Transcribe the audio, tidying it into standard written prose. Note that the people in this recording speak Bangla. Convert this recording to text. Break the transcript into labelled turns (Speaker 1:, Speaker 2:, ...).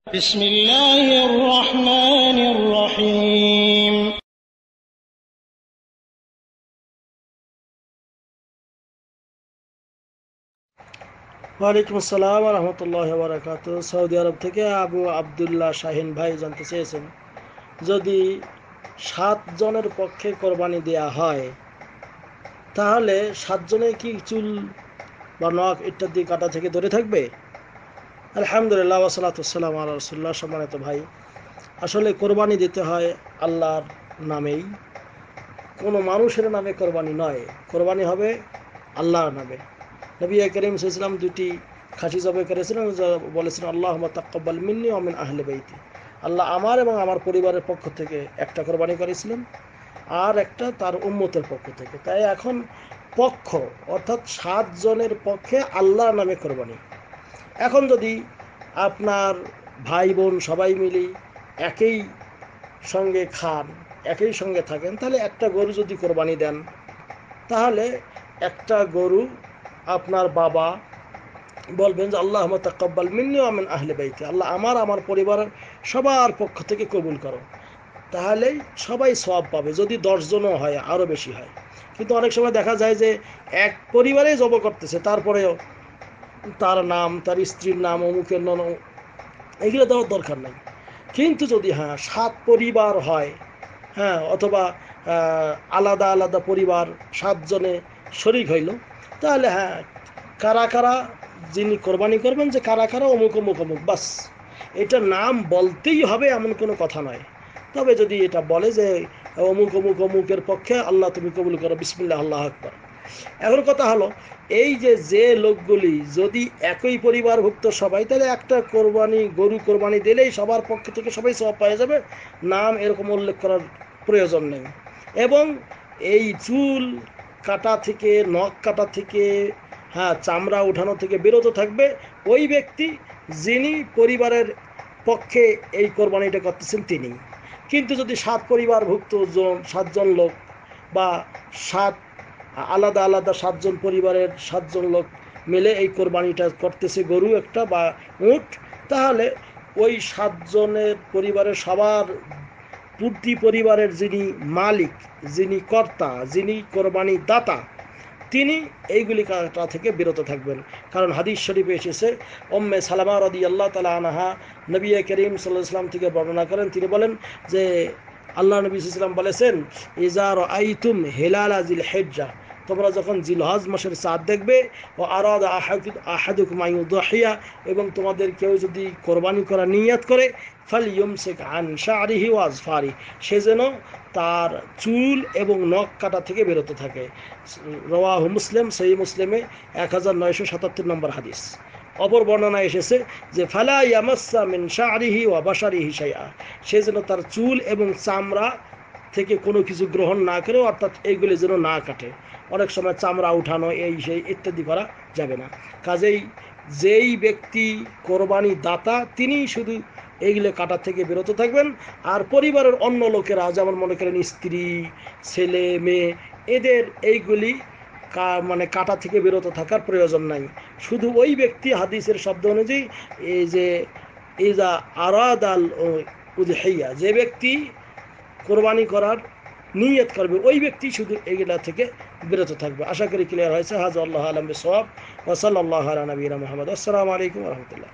Speaker 1: بسم الله الرحمن الرحيم
Speaker 2: ওয়ালাইকুম আসসালাম রহমতুল্লাহ বারাকাত। সৌদি আরব থেকে আবু আবদুল্লাহ শাহিন ভাই জানতে চেয়েছেন, যদি 7 জনের পক্ষে কোরবানি দেয়া হয় তাহলে 7 জনে কি চুল বা নখ ইত্যাদি কাটা থেকে দূরে থাকবে? আলহামদুলিল্লাহ ওয়াসসালাতু ওয়াসসালামু আলা রাসূলিল্লাহ। সম্মানিত ভাই, আসলে কোরবানি দিতে হয় আল্লাহর নামেই, কোনো মানুষের নামে কোরবানি নয়। কোরবানি হবে আল্লাহর নামে। নবী করিম সাল্লাল্লাহু আলাইহি ওয়াসাল্লাম দুটি খাসি জবাই করেছিলেন, বলেছিলেন আল্লাহুম্মা তাকাব্বাল মিন্নি ওয়া মিন আহলি বাইতি। আল্লাহ আমার এবং আমার পরিবারের পক্ষ থেকে একটা কোরবানি করেছিলেন, আর একটা তার উম্মতের পক্ষ থেকে। তাই এখন পক্ষ অর্থাৎ 7 জনের পক্ষে আল্লাহর নামে কোরবানি। এখন যদি আপনার ভাই বোন সবাই মিলে একই সঙ্গে খান, একই সঙ্গে থাকেন, তাহলে একটা গরু যদি কোরবানি দেন, তাহলে একটা গরু আপনার বাবা বলবেন যে আল্লাহুম্মা তাকাব্বাল মিন্নি ওয়া মিন আহলি বাইতি, আল্লাহ আমার পরিবারের সবার পক্ষ থেকে কবুল করো। তাহলেই সবাই সওয়াব পাবে। যদি 10 জনও হয় আরও বেশি হয়। কিন্তু অনেক সময় দেখা যায় যে এক পরিবারেই জব করতেছে, তারপরেও তার নাম, তার স্ত্রীর নাম, অমুকের নাম, এগুলো দেওয়ার দরকার নেই। কিন্তু যদি 7 পরিবার হয়, অথবা আলাদা আলাদা পরিবার 7 জনে শরিক হইল, তাহলে কারা কারা যিনি কোরবানি করবেন, যে কারা কারা অমুক অমুক অমুক, বাস এটা নাম বলতেই হবে এমন কোনো কথা নয়। তবে যদি এটা বলে যে অমুক অমুক অমুকের পক্ষে আল্লাহ তুমি কবুল করো, বিসমিল্লাহ আল্লাহ আকবার। এখন কথা হলো, এই যে লোকগুলি যদি একই পরিবারভুক্ত সবাই, তাহলে একটা গরু কোরবানি দিলেই সবার পক্ষ থেকে সবাই সওয়াব পাওয়া যাবে, নাম এরকম উল্লেখ করার প্রয়োজন নেই। এবং এই চুল কাটা থেকে, নখ কাটা থেকে, চামড়া উঠানো থেকে বিরত থাকবে ওই ব্যক্তি যিনি পরিবারের পক্ষে এই কোরবানিটা করতেছেন তিনি। কিন্তু যদি 7 পরিবারভুক্ত 7 জন লোক বা 7 আলাদা আলাদা 7 জন পরিবারের 7 জন লোক মিলে এই কোরবানিটা করতেছে, গরু একটা বা উট, তাহলে ওই 7 জনের পরিবারের সবার প্রতি পরিবারের যিনি মালিক, যিনি কর্তা, যিনি কোরবানি দাতা, তিনি এইগুলি কাটা থেকে বিরত থাকবেন। কারণ হাদিস শরীফে এসেছে, উম্মে সালামা রাদিয়াল্লাহু তাআলা আনহা নবী করিম সাল্লাল্লাহু আলাইহি ওয়াসাল্লাম থেকে বর্ণনা করেন, তিনি বলেন যে আল্লাহ নবী সাল্লাল্লাহু আলাইহি ওয়াসাল্লাম বলেছেন, ইজা রাআইতুম হিলালা জিল হিজ্জা, তোমরা যখন জিলহজ মাসের চাঁদ দেখবে, ও আরাদা আহাদুকুম আন ইউদহিয়া, এবং তোমাদের কেউ যদি কোরবানি করার নিয়ত করে, ফালইউমসিক আন শা'রিহি ওয়া আযফারি, সে যেন তার চুল এবং নখ কাটা থেকে বিরত থাকে। রাওয়াহু মুসলিম, সহিহ মুসলিমে 1977 নম্বর হাদিস। অপর বর্ণনায় এসেছে যে ফালা ইয়ামাসসা মিন শা'রিহি ওয়া বাশারিহি শাইআ, সে যেন তার চুল এবং চামড়া থেকে কোনো কিছু গ্রহণ না করে, অর্থাৎ এইগুলি যেন না কাটে। অনেক সময় চামড়া উঠানো, এই সেই ইত্যাদি করা যাবে না। কাজেই যেই ব্যক্তি কোরবানি দাতা, তিনি শুধু এইগুলো কাটা থেকে বিরত থাকবেন। আর পরিবারের অন্য লোকেরা, যেমন মনে করেন স্ত্রী, ছেলে, মেয়ে, এদের এইগুলি কাটা থেকে বিরত থাকার প্রয়োজন নাই। শুধু ওই ব্যক্তি, হাদিসের শব্দ অনুযায়ী, এই যে ইজা আরাদাল উযহিয়া, যে ব্যক্তি কোরবানি করার নিয়ত করবে, ওই ব্যক্তি শুধু এগুলা থেকে বিরত থাকবে। আশা করি ক্লিয়ার হয়েছে। হাযা আল্লাহু আ'লাম বিসওয়াব, ওয়া সাল্লাল্লাহু আলা নবিয়িনা মুহাম্মদ। আসসালামু আলাইকুম ওয়া রাহমাতুল্লাহ।